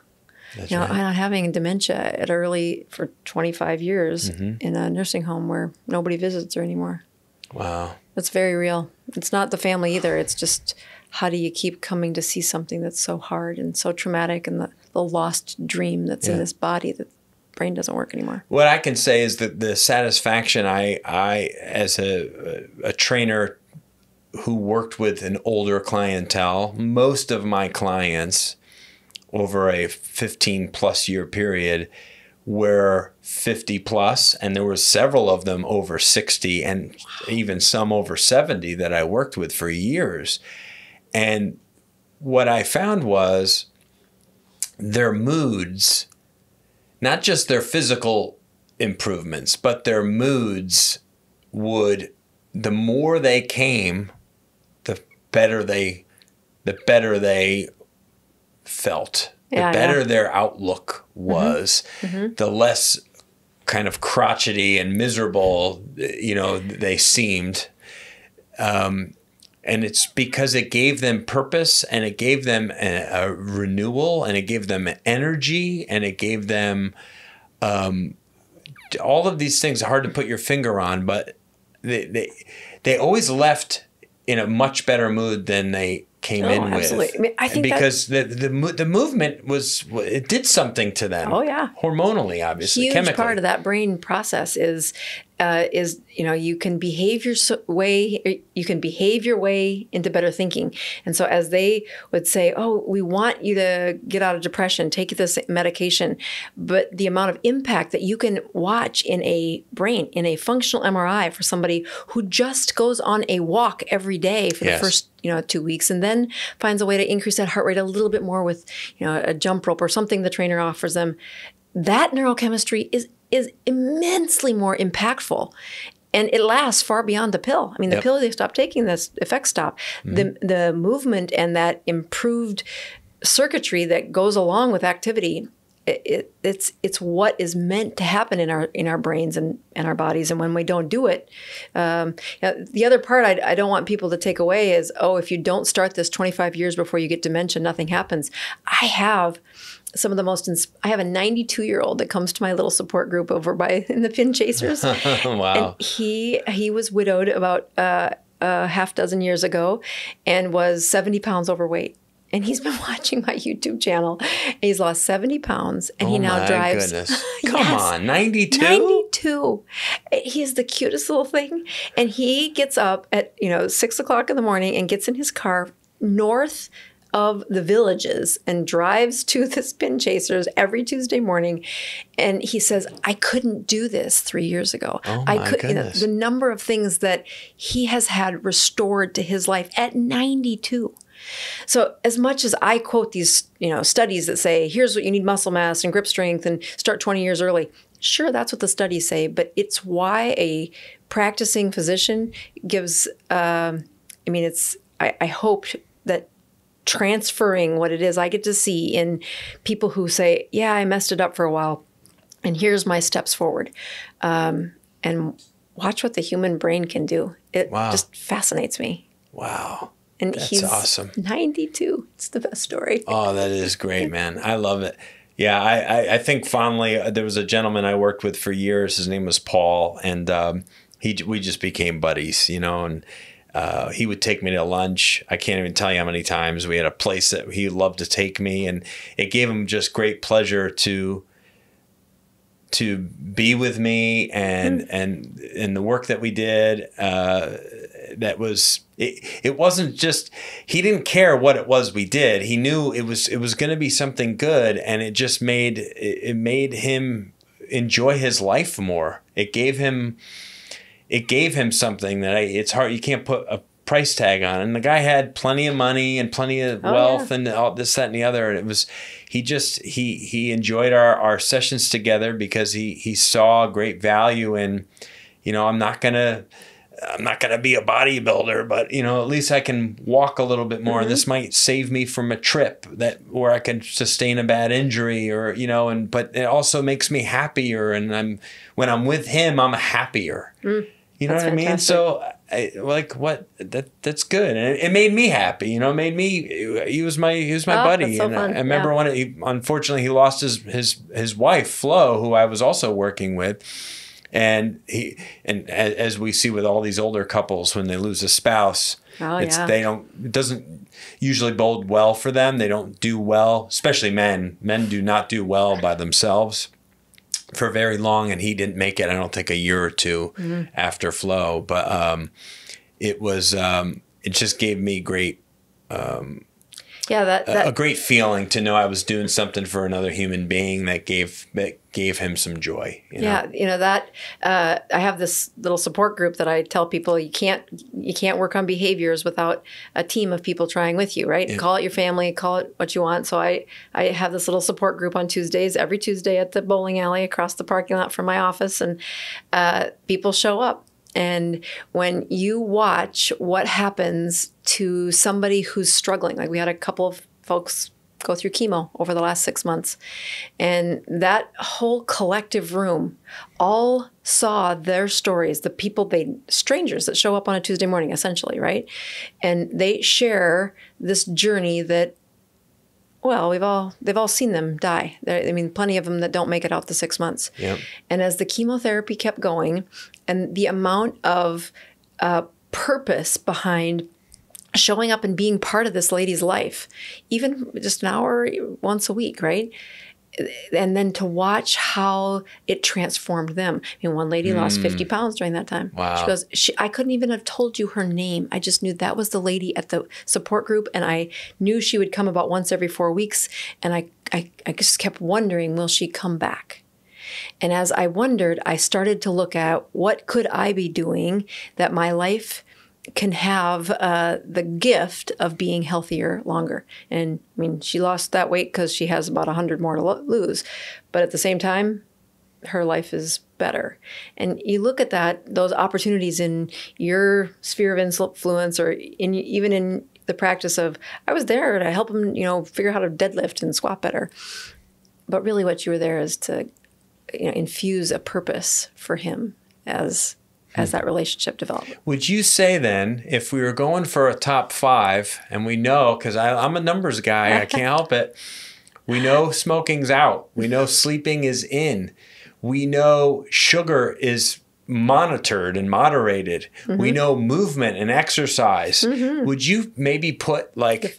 That's right. I'm not having dementia for 25 years in a nursing home where nobody visits her anymore. Wow. That's very real. It's not the family either. It's just how do you keep coming to see something that's so hard and so traumatic and the lost dream that's in this body that the brain doesn't work anymore. What I can say is that the satisfaction I as a trainer who worked with an older clientele, most of my clients over a 15 plus year period were 50 plus, and there were several of them over 60 and even some over 70 that I worked with for years. And what I found was their moods, not just their physical improvements, but their moods the more they came, the better they felt, the better their outlook was, the less kind of crotchety and miserable, they seemed. And it's because it gave them purpose, and it gave them a renewal, and it gave them energy, and it gave them all of these things. Hard to put your finger on, but they always left in a much better mood than they came in absolutely. with. I mean, I think because the movement it did something to them. Oh yeah, hormonally, obviously, huge chemically. part of that brain process is is, you can behave your way into better thinking. And so as they would say, oh, we want you to get out of depression, take this medication, but the amount of impact that you can watch in a brain, in a functional MRI for somebody who just goes on a walk every day for the first 2 weeks, and then finds a way to increase that heart rate a little bit more with, a jump rope or something the trainer offers them. That neurochemistry is immensely more impactful. And it lasts far beyond the pill. I mean, the pill they stop taking, this effects stop. The movement and that improved circuitry that goes along with activity, it's what is meant to happen in our brains and our bodies. And when we don't do it, the other part I don't want people to take away is, if you don't start this 25 years before you get dementia, nothing happens. I have some of the most, I have a 92-year-old that comes to my little support group over in the Pin Chasers. Wow. And he was widowed about a half dozen years ago and was 70 pounds overweight. And he's been watching my YouTube channel. And he's lost 70 pounds, and he now drives. Oh, my goodness. Come on, 92? 92. He's the cutest little thing. And he gets up at, 6 o'clock in the morning and gets in his car north of the Villages and drives to the Spin Chasers every Tuesday morning. And he says, I couldn't do this 3 years ago. Oh, my goodness. The number of things that he has had restored to his life at 92. So as much as I quote these, studies that say, here's what you need: muscle mass and grip strength, and start 20 years early. Sure, that's what the studies say, but it's why a practicing physician gives, I hope that transferring what it is I get to see in people who say, yeah, I messed it up for a while, and here's my steps forward. And watch what the human brain can do. It just fascinates me. Wow. And That's awesome. 92. It's the best story. Oh, that is great, man. I love it. Yeah, I think fondly, there was a gentleman I worked with for years. His name was Paul, and we just became buddies, and he would take me to lunch. I can't even tell you how many times. We had a place that he loved to take me, and it gave him just great pleasure to be with me and the work that we did. That was it wasn't just, he didn't care what it was we did. He knew it was going to be something good, and it just made him enjoy his life more. It gave him something that it's hard, you can't put a price tag on. And the guy had plenty of money and plenty of wealth and all this, that, and the other. And it was, he enjoyed our sessions together because he saw great value in, I'm not gonna be a bodybuilder, but at least I can walk a little bit more. And this might save me from a trip where I can sustain a bad injury, or but it also makes me happier. And when I'm with him, I'm happier. You know what I mean? So that's good. And it made me happy, he was my buddy. So and fun. I remember when unfortunately he lost his wife, Flo, who I was also working with. And as we see with all these older couples, when they lose a spouse, it doesn't usually bode well for them. They don't do well, especially men. Men do not do well by themselves for very long. And he didn't make it, I don't think, a year or two after Flo. But it just gave me great a great feeling to know I was doing something for another human being that gave him some joy. I have this little support group that I tell people you can't work on behaviors without a team of people trying with you, right? Yeah. Call it your family, call it what you want. So I have this little support group on Tuesdays, every Tuesday at the bowling alley across the parking lot from my office, and people show up. And when you watch what happens to somebody who's struggling, like we had a couple of folks go through chemo over the last 6 months, and that whole collective room all saw their stories, the people, strangers that show up on a Tuesday morning, essentially, right? And they share this journey that, well, they've all seen them die. Plenty of them that don't make it out the 6 months. Yep. And as the chemotherapy kept going, and the amount of purpose behind showing up and being part of this lady's life, even just an hour once a week, right? and then to watch how it transformed them. I mean, one lady lost 50 pounds during that time. Wow. She goes, I couldn't even have told you her name. I just knew that was the lady at the support group. And I knew she would come about once every 4 weeks. And I just kept wondering, will she come back? And as I wondered, I started to look at what could I be doing that my life can have the gift of being healthier longer. And I mean, she lost that weight because she has about 100 more to lose. But at the same time, her life is better. And you look at those opportunities in your sphere of influence, or even in the practice of, I was there to help him, figure out how to deadlift and squat better. But really what you were there is to infuse a purpose for him as that relationship developed. Would you say then, if we were going for a top 5, and we know, because I'm a numbers guy, I can't help it, we know smoking's out, we know sleeping is in, we know sugar is monitored and moderated, we know movement and exercise, would you maybe put like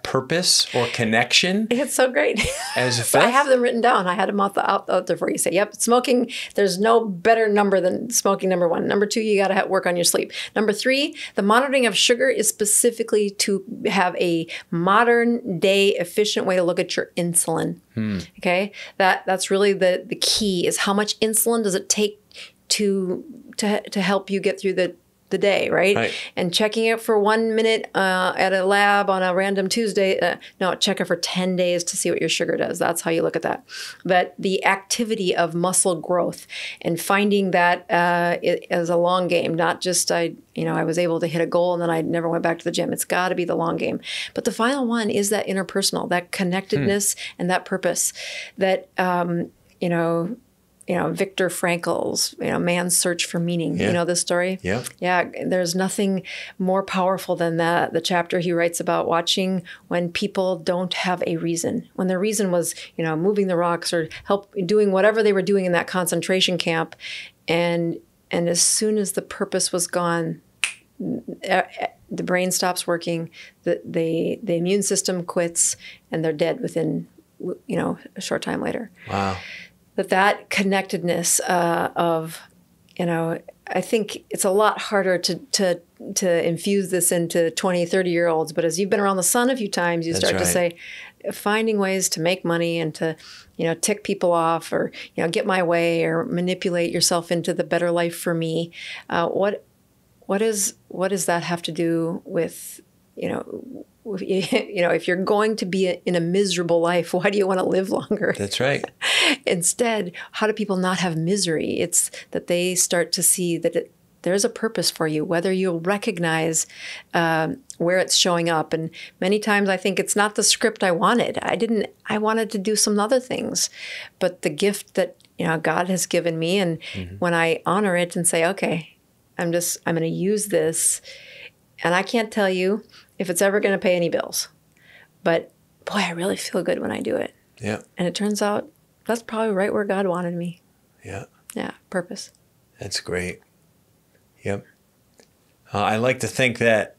purpose or connection? It's so great. As a fifth? I have them written down. I had them out there for you. Say, yep, smoking, there's no better number than smoking, number 1. Number 2, you got to work on your sleep. Number 3, the monitoring of sugar is specifically to have a modern day efficient way to look at your insulin. Okay, that's really the key, is how much insulin does it take to help you get through the day, right? And checking it for 1 minute at a lab on a random Tuesday. No, check it for 10 days to see what your sugar does. That's how you look at that. But the activity of muscle growth and finding that as a long game, not just I was able to hit a goal and then I never went back to the gym. It's got to be the long game. But the final one is that interpersonal, that connectedness and that purpose that, Viktor Frankl's, Man's Search for Meaning. You know this story? Yeah. Yeah. There's nothing more powerful than that. The chapter he writes about watching when people don't have a reason. When their reason was, moving the rocks or doing whatever they were doing in that concentration camp. And as soon as the purpose was gone, the brain stops working, the immune system quits, and they're dead within, a short time later. Wow. That connectedness of, I think it's a lot harder to infuse this into 20, 30-year-olds. But as you've been around the sun a few times, you start to say, finding ways to make money and to, tick people off or, get my way or manipulate yourself into the better life for me. What does that have to do with, if you're going to be in a miserable life, why do you want to live longer? That's right. Instead, how do people not have misery? It's that they start to see that there's a purpose for you, whether you'll recognize where it's showing up. And many times I think it's not the script I wanted. I wanted to do some other things, but the gift that, God has given me. And when I honor it and say, okay, I'm going to use this. And I can't tell you if it's ever going to pay any bills. But boy, I really feel good when I do it. Yeah. And it turns out that's probably right where God wanted me. Yeah. Yeah, purpose. That's great. Yep. I like to think that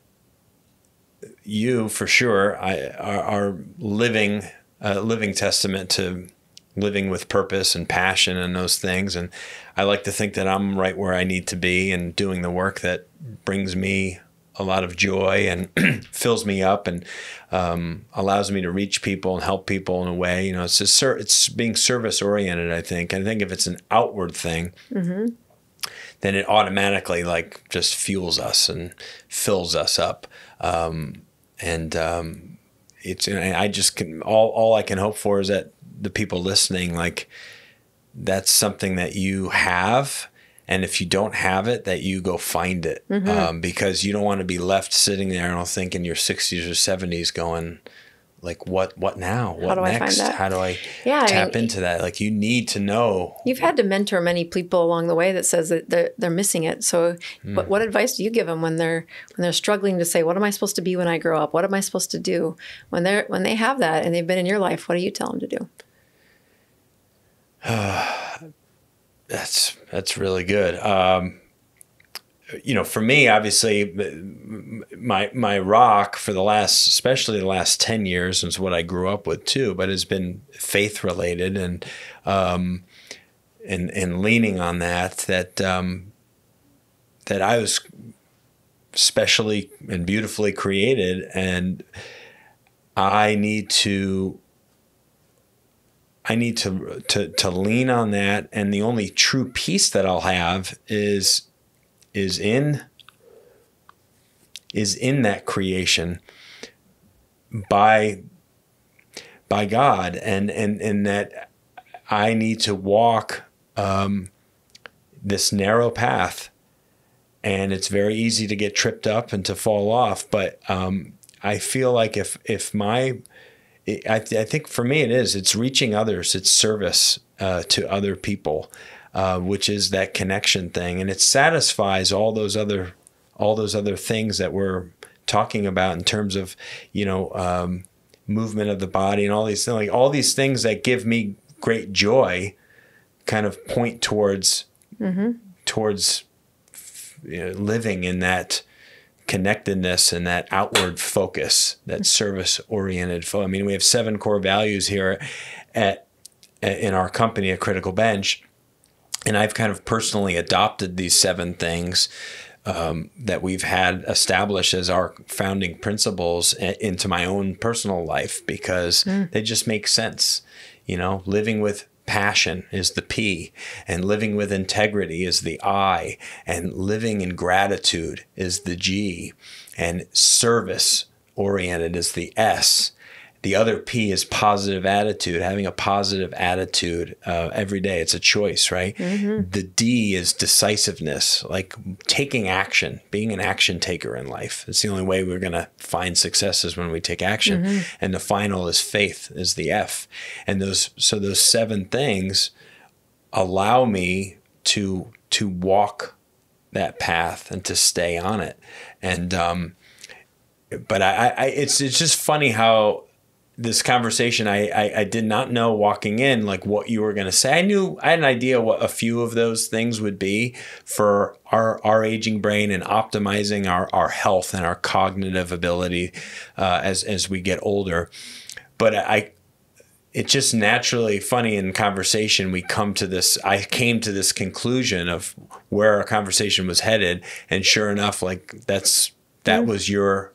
you, for sure, are living testament to living with purpose and passion and those things. And I like to think that I'm right where I need to be and doing the work that brings me a lot of joy and fills me up and allows me to reach people and help people in a way. It's being service oriented, I think. I think if it's an outward thing, then it automatically just fuels us and fills us up. I just can, all I can hope for is that the people listening, that's something that you have. And if you don't have it, that you go find it, because you don't want to be left sitting there, I don't think, in your 60s or 70s going, what now? What next? How do I tap into that? You need to know. You've had to mentor many people along the way that says that they're missing it. So what advice do you give them when they're struggling to say, what am I supposed to be when I grow up? What am I supposed to do? When they have that and they've been in your life, what do you tell them to do? That's really good. for me, obviously, my rock for especially the last 10 years, is what I grew up with too, but has been faith related and leaning on that I was specially and beautifully created, and I need to lean on that, and the only true peace that I'll have is in that creation by God, and that I need to walk this narrow path, and it's very easy to get tripped up and to fall off. But I feel like I think for me it's reaching others, it's service to other people, which is that connection thing, and it satisfies all those other things that we're talking about in terms of movement of the body and all these things, like all these things that give me great joy, kind of point towards living in that connectedness and that outward focus, that service-oriented focus. I mean, we have 7 core values here in our company at Critical Bench, and I've kind of personally adopted these 7 things that we've had established as our founding principles into my own personal life, because they just make sense. Living with passion is the P, and living with integrity is the I, and living in gratitude is the G, and service oriented is the S. The other P is positive attitude, having a positive attitude every day. It's a choice, right? Mm-hmm. The D is decisiveness, like taking action, being an action taker in life. It's the only way we're going to find success is when we take action. Mm-hmm. And the final is faith, is the F. And those 7 things allow me to walk that path and to stay on it. And but it's just funny how this conversation, I did not know walking in, like what you were going to say. I had an idea what a few of those things would be for our aging brain and optimizing our health and our cognitive ability as we get older. But it's just naturally funny in conversation. I came to this conclusion of where our conversation was headed. And sure enough, like that was your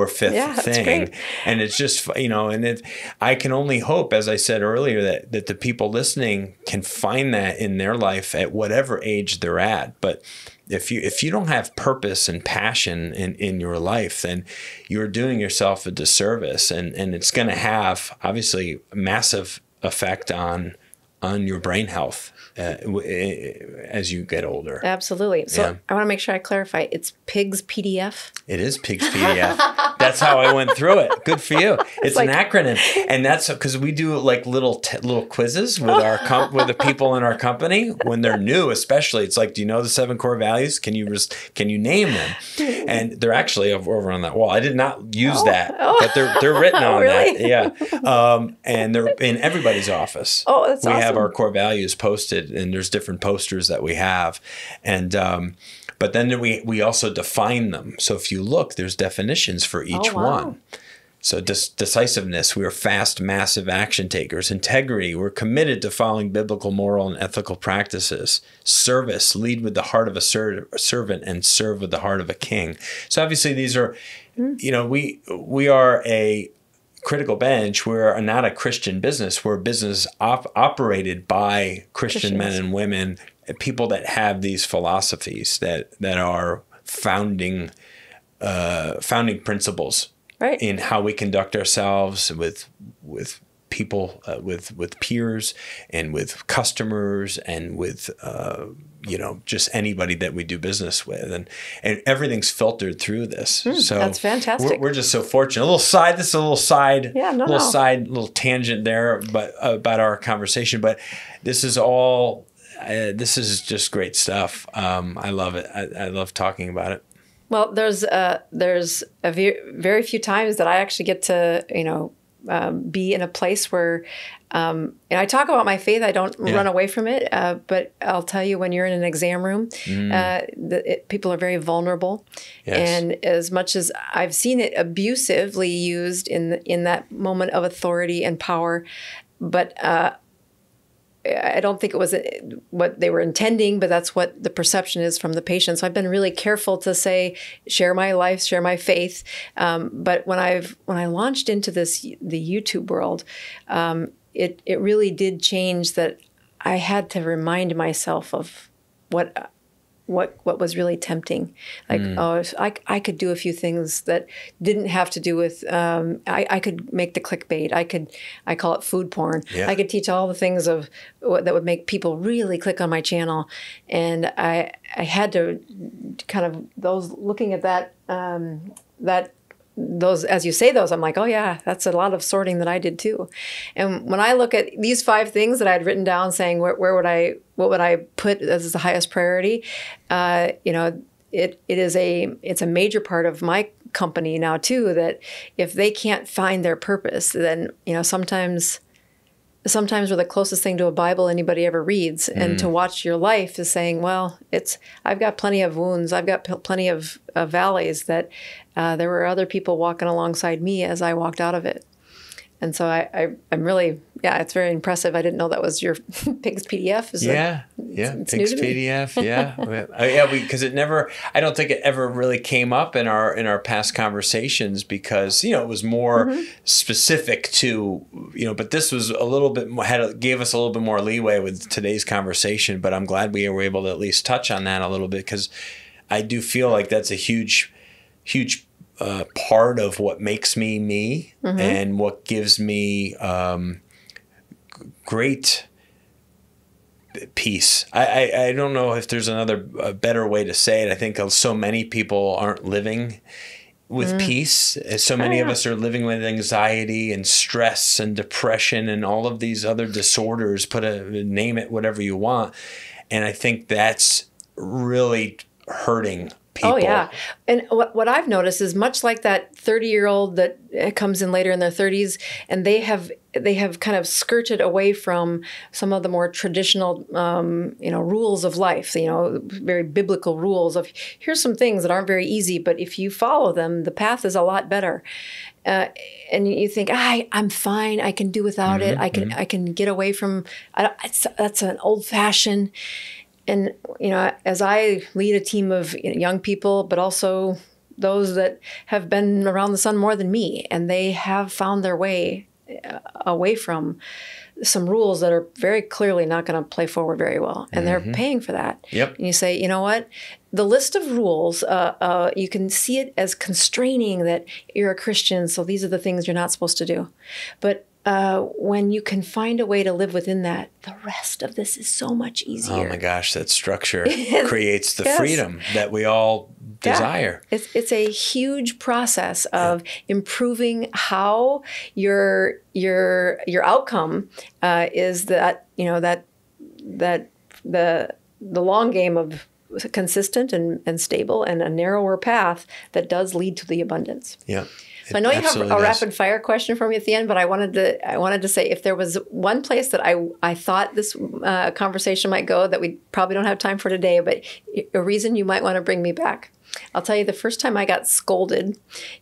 fifth thing. And it's just, and I can only hope, as I said earlier, that the people listening can find that in their life at whatever age they're at. But if you don't have purpose and passion in your life, then you're doing yourself a disservice, and it's going to have obviously a massive effect on your brain health as you get older. Absolutely. So I want to make sure I clarify. It's PIGS PDF. It is PIGS PDF. That's how I went through it. Good for you. It's an acronym, and that's because we do like little quizzes with with the people in our company when they're new, especially. It's like, do you know the 7 core values? Can you name them? And they're actually over on that wall. I did not use that, but they're written on that. Yeah, and they're in everybody's office. Oh, that's awesome. We have our core values posted, and there's different posters that we have, and but then we also define them. So if you look, there's definitions for each one. So decisiveness, we are fast, massive action takers. Integrity, we're committed to following biblical, moral, and ethical practices. Service, lead with the heart of a servant and serve with the heart of a king. So obviously these are, we are a Critical Bench. We're not a Christian business. We're a business operated by Christian men and women, people that have these philosophies that are founding principles, right, in how we conduct ourselves with people, with peers, and with customers, and with just anybody that we do business with, and everything's filtered through this. So that's fantastic. We're just so fortunate. Little tangent there, but about our conversation. But this is all. This is just great stuff. I love it. I love talking about it. Well, there's a very few times that I actually get to, be in a place where, and I talk about my faith. I don't run away from it, but I'll tell you, when you're in an exam room, people are very vulnerable, and as much as I've seen it abusively used in that moment of authority and power, but I don't think it was what they were intending, but that's what the perception is from the patient. So I've been really careful to say, share my life, share my faith. But when I launched into the YouTube world, it really did change that I had to remind myself of what was really tempting. Like, I could do a few things that didn't have to do with, I could make the clickbait. I call it food porn. Yeah. I could teach all the things that would make people really click on my channel. And I had to kind of, looking at those, as you say those, I'm like, oh yeah, that's a lot of sorting that I did too. And when I look at these 5 things that I had written down saying, what would I put as the highest priority? It's a major part of my company now too, that if they can't find their purpose, then, sometimes we're the closest thing to a Bible anybody ever reads. And to watch your life is saying, well, I've got plenty of wounds. I've got plenty of valleys that there were other people walking alongside me as I walked out of it. And so I'm really, it's very impressive. I didn't know that was your PIGS PDF. It's PIGS PDF. Because I don't think it ever really came up in our past conversations, because, it was more specific to, but this was a little bit more, gave us a little bit more leeway with today's conversation. But I'm glad we were able to at least touch on that a little bit, because I do feel like that's a huge part of what makes me, and what gives me great peace. I don't know if there's a better way to say it. I think so many people aren't living with peace. So many of us are living with anxiety and stress and depression and all of these other disorders. Name it whatever you want. And I think that's really hurting people. Oh, yeah. And what I've noticed is, much like that 30-year-old that comes in later in their 30s, and they have kind of skirted away from some of the more traditional, rules of life, very biblical rules of, here's some things that aren't very easy, but if you follow them, the path is a lot better. And you think, I'm fine. I can do without it. I can get away from, that's an old-fashioned. And, as I lead a team of young people, but also those that have been around the sun more than me, and they have found their way away from some rules that are very clearly not going to play forward very well. And they're paying for that. Yep. And you say, you know what? The list of rules, you can see it as constraining, that you're a Christian, so these are the things you're not supposed to do. But when you can find a way to live within that, the rest of this is so much easier. Oh my gosh, that structure creates the freedom that we all desire. It's a huge process of improving how your outcome is that, that the long game of consistent and stable and a narrower path that does lead to the abundance. Yeah. So I know you have a rapid fire question for me at the end, but I wanted to say, if there was one place that I thought this conversation might go that we probably don't have time for today, but a reason you might want to bring me back. I'll tell you, the first time I got scolded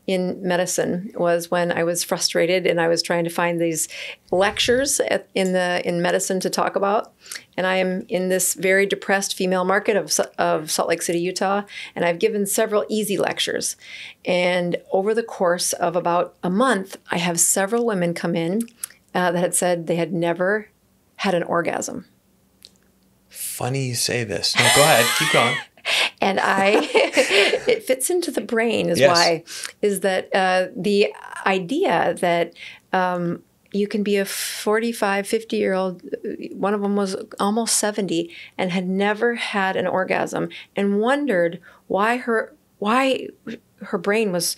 in medicine was when I was frustrated and I was trying to find these lectures in medicine to talk about. And I am in this very depressed female market of Salt Lake City, Utah, and I've given several easy lectures. And over the course of about a month, I have several women come in that had said they had never had an orgasm. Funny you say this. No, go ahead. Keep going. And it fits into the brain is that the idea that you can be a 45, 50-year-old, one of them was almost 70, and had never had an orgasm, and wondered why her brain was,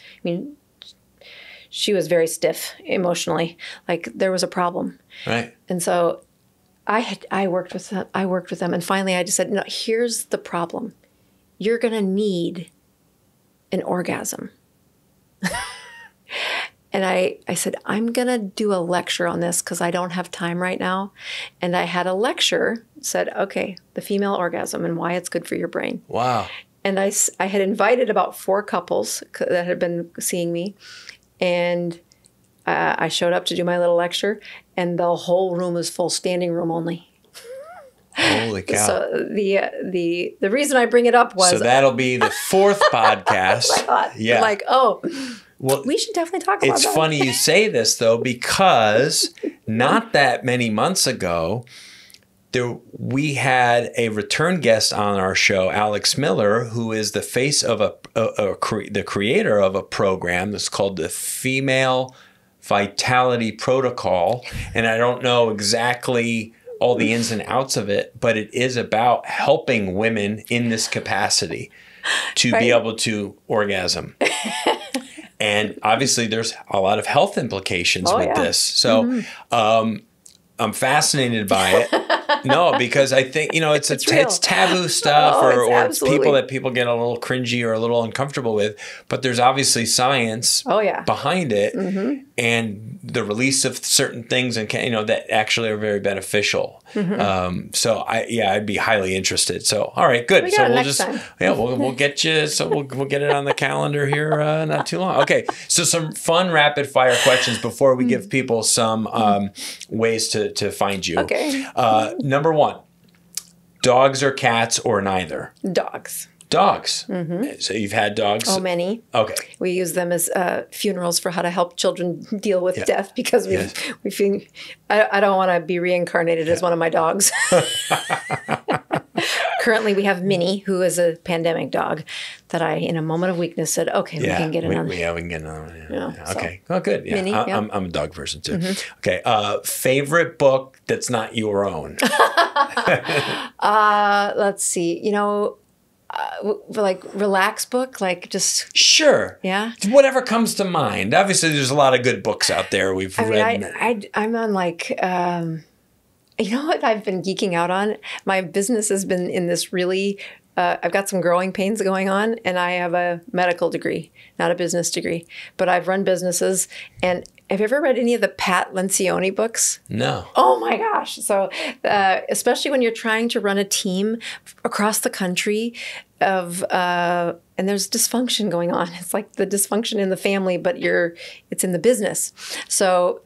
she was very stiff emotionally, like there was a problem. Right. And so I worked with them, and finally I just said, no, here's the problem. You're going to need an orgasm. And I said, I'm going to do a lecture on this because I don't have time right now. And I had a lecture, said, okay, the female orgasm and why it's good for your brain. Wow. And I had invited about 4 couples that had been seeing me. And I showed up to do my little lecture, and the whole room was full, standing room only. Holy cow. So the reason I bring it up was... So that'll be the 4th podcast. I thought, yeah. Like, well, we should definitely talk about that. It's funny you say this, though, because not that many months ago, we had a return guest on our show, Alex Miller, who is the face of the creator of a program that's called the Female Vitality Protocol. And I don't know exactly all the ins and outs of it, but it is about helping women in this capacity to be able to orgasm. And obviously there's a lot of health implications with this. So I'm fascinated by it. No, because I think, it's taboo stuff or it's people that people get a little cringy or a little uncomfortable with, but there's obviously science behind it and the release of certain things and, that actually are very beneficial. So I'd be highly interested. So, all right, good. So we'll get you. So we'll get it on the calendar here. Not too long. Okay. So some fun rapid fire questions before we give people some ways to find you. Okay. Number 1, dogs or cats or neither? Dogs. Dogs. So you've had dogs? Oh, many. Okay. We use them as funerals for how to help children deal with death because we feel I don't want to be reincarnated as one of my dogs. Currently, we have Minnie, who is a pandemic dog that I, in a moment of weakness, said, okay, we can get it on. We can get it on. Okay. So. Oh, good. Yeah. Minnie, I'm a dog person, too. Okay. Favorite book that's not your own? Let's see. Like relax book, like just sure, whatever comes to mind. Obviously, there's a lot of good books out there we've read. I'm on like, you know what I've been geeking out on? My business has been in this really. I've got some growing pains going on, and I have a medical degree, not a business degree, but I've run businesses. And have you ever read any of the Pat Lencioni books? No. Oh my gosh. So especially when you're trying to run a team across the country and there's dysfunction going on. It's like the dysfunction in the family, but it's in the business. So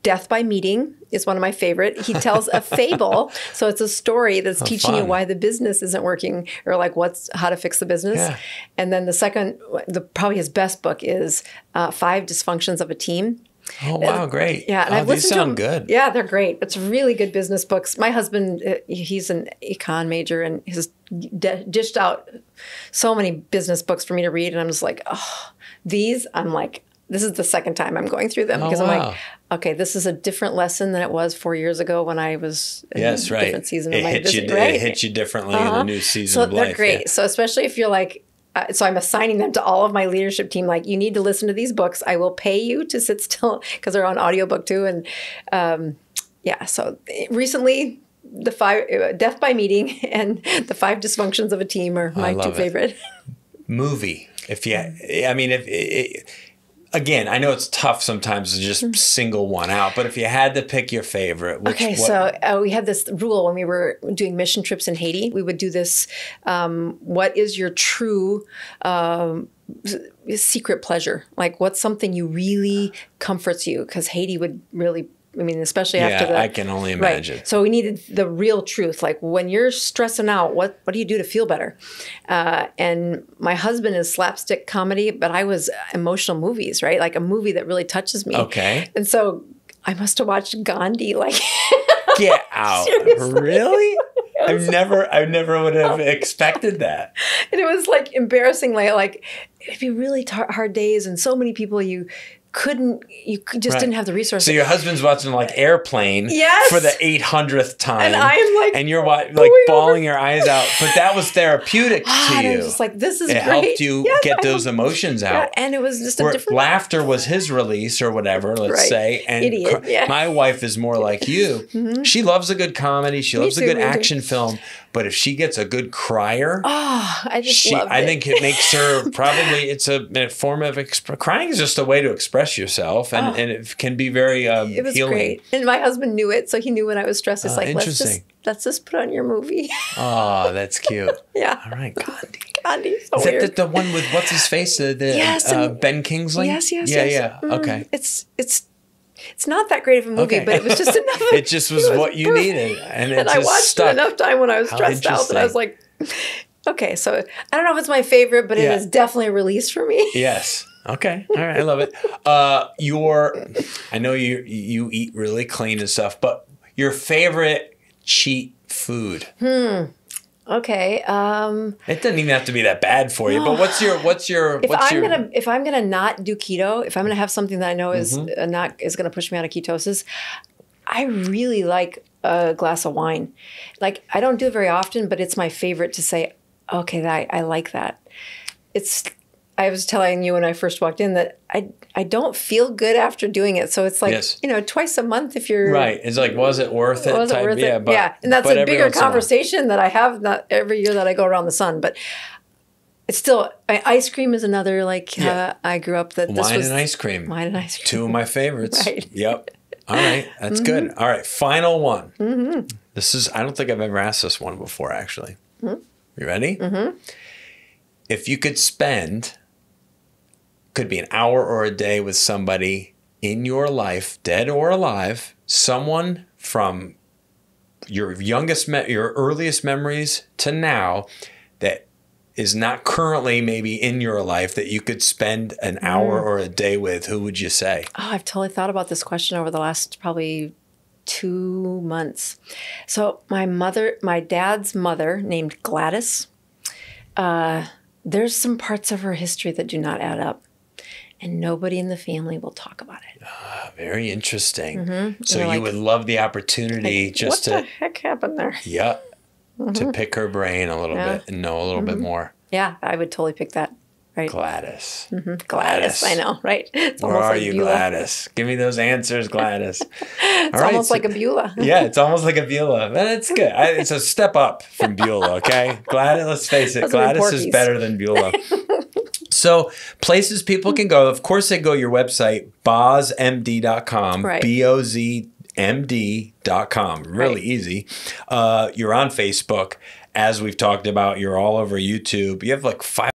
Death by Meeting is one of my favorite. He tells a fable. So it's a story that's teaching you why the business isn't working or like how to fix the business. Yeah. And then the second, probably his best book is 5 Dysfunctions of a Team. Oh, wow. Great. Yeah. And I've listened these sound to them. good. Yeah, they're great. It's really good business books. My husband, he's an econ major and has dished out so many business books for me to read. And I'm just like, I'm like, this is the second time I'm going through them because I'm like, okay, this is a different lesson than it was 4 years ago when I was in a different season of my business. It hits you differently in a new season of life. So they're great. Yeah. So especially if you're like, so I'm assigning them to all of my leadership team, like, you need to listen to these books. I will pay you to sit still because they're on audiobook too. And so recently, Death by Meeting and the 5 Dysfunctions of a Team are my 2 favorite. Movie. Again, I know it's tough sometimes to just single one out, but if you had to pick your favorite, so we had this rule when we were doing mission trips in Haiti. We would do this, what is your true secret pleasure? Like, what's something you really comforts you? Because Haiti would really... especially after I can only imagine. Right. So we needed the real truth. Like, when you're stressing out, what do you do to feel better? And my husband is slapstick comedy, but I was emotional movies, right? Like a movie that really touches me. Okay. And so I must have watched Gandhi. Like, get out! Really? I never would have expected that. And it was like embarrassingly, like it'd be really hard days, and so many people you just didn't have the resources. So your husband's watching like Airplane for the 800th time. And I'm like, and you're like bawling your eyes out. But that was therapeutic to you. And I was just like, this is great. It helped you get those emotions out. Yeah, and it was just a different... Laughter was his release or whatever, let's say. And Idiot, my wife is more like you. She loves a good comedy. She loves a good action film. But if she gets a good crier, I just love it. I think it makes her probably, it's a form of, crying is just a way to express yourself. And it can be very it was healing. Great. And my husband knew it. So he knew when I was stressed. It's like, let's just put on your movie. Oh, that's cute. Yeah. All right. Gandhi. Gandhi. So Is weird. that the one with what's his face? Ben Kingsley? Yes. Yeah. Okay. It's not that great of a movie, but it was just enough. It just was what you needed. And I watched it enough time when I was stressed out that I was like, okay, so I don't know if it's my favorite, but it is definitely a release for me. Yes. Okay. All right. I love it. I know you eat really clean and stuff, but your favorite cheat food? Okay. It doesn't even have to be that bad for you, but if I'm gonna not do keto, if I'm gonna have something that I know is gonna push me out of ketosis, I really like a glass of wine. Like, I don't do it very often, but it's my favorite to say, okay, I like that. I was telling you when I first walked in that I don't feel good after doing it. So it's like, twice a month if you're... Right. It's like, was it worth it? Was it worth it? Yeah. And that's a bigger conversation that I have not every year that I go around the sun. But it's still... ice cream is another, I grew up that Wine and ice cream. Two of my favorites. Right. Yep. All right. That's good. All right. Final one. This is... I don't think I've ever asked this one before, actually. You ready? If you could spend... could be an hour or a day with somebody in your life, dead or alive, someone from your earliest memories to now that is not currently maybe in your life that you could spend an hour or a day with, who would you say? Oh, I've totally thought about this question over the last probably 2 months. So my dad's mother, named Gladys, there's some parts of her history that do not add up. And nobody in the family will talk about it. Very interesting. So you would love the opportunity what the heck happened there? Yeah. To pick her brain a little bit and know a little bit more. Yeah, I would totally pick that. Right. Gladys. Gladys, I know, right? It's Where are you, Beulah. Gladys? Give me those answers, Gladys. It's almost like a Beulah. Yeah, it's almost like a Beulah. But it's good. It's a step up from Beulah, okay? Gladys, let's face it, Gladys is better than Beulah. So places people can go, of course, they go to your website, bozmd.com, right. bozmd.com. Really easy. You're on Facebook. As we've talked about, you're all over YouTube. You have like 5